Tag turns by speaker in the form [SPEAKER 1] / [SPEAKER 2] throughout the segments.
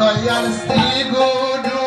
[SPEAKER 1] দয়াল শ্রী গুরু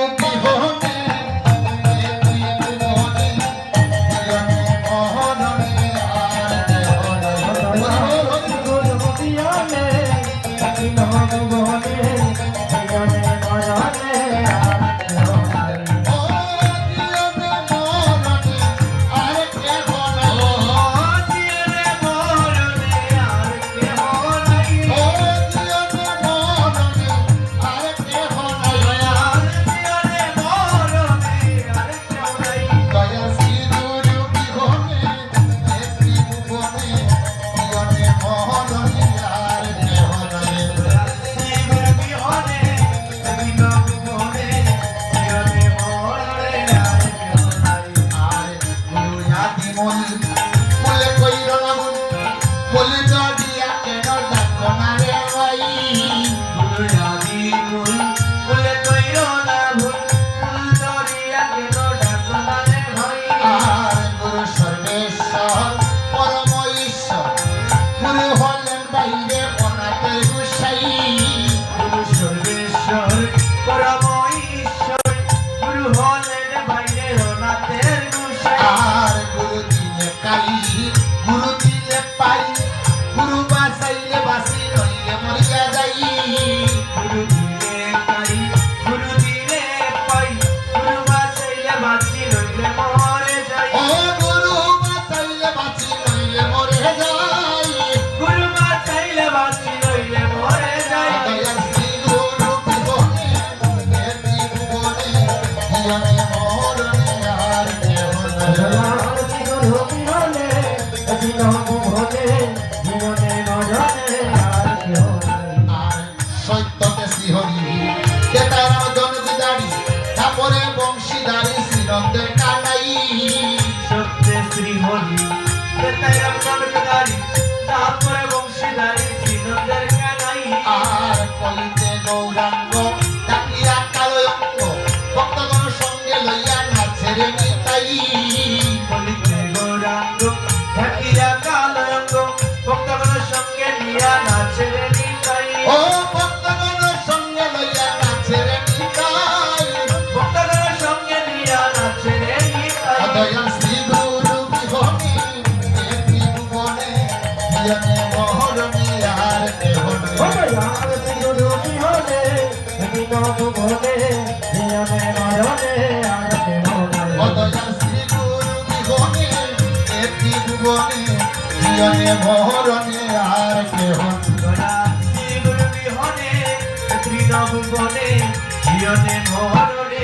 [SPEAKER 1] বিহনে মহরণে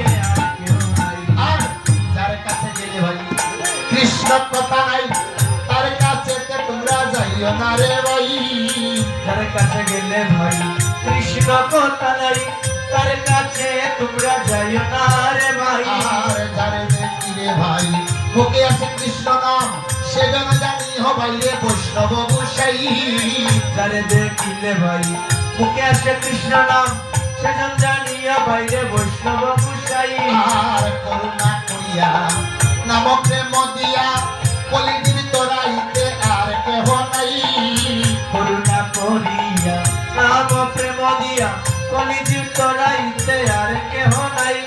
[SPEAKER 1] আর কেহ কৃষ্ণ কথা নাই তার কাছে তোমরা যাইও না রে ভাই
[SPEAKER 2] যার কাছে গেলে ভাই কৃষ্ণ কথা নাই তার কাছে তোমরা যাইও না রে ভাই
[SPEAKER 1] আর যারে দেখি রে ভাই মুখে আছে কৃষ্ণ নাম সেজন জানি হবাইলে বৈষ্ণব গোসাই
[SPEAKER 2] যারে দেখিলে ভাই মুখে আসে কৃষ্ণ নাম সেজন জানিয়া বাইরে বৈষ্ণব গোসাই
[SPEAKER 1] আর করুণা করিয়া নাম প্রেম দিয়া কলিদির তোরাইতে আর কেহ নাই
[SPEAKER 2] করুণা করিয়া নাম প্রেম দিয়া কলিদির তোরাইতে আর কেহ নাই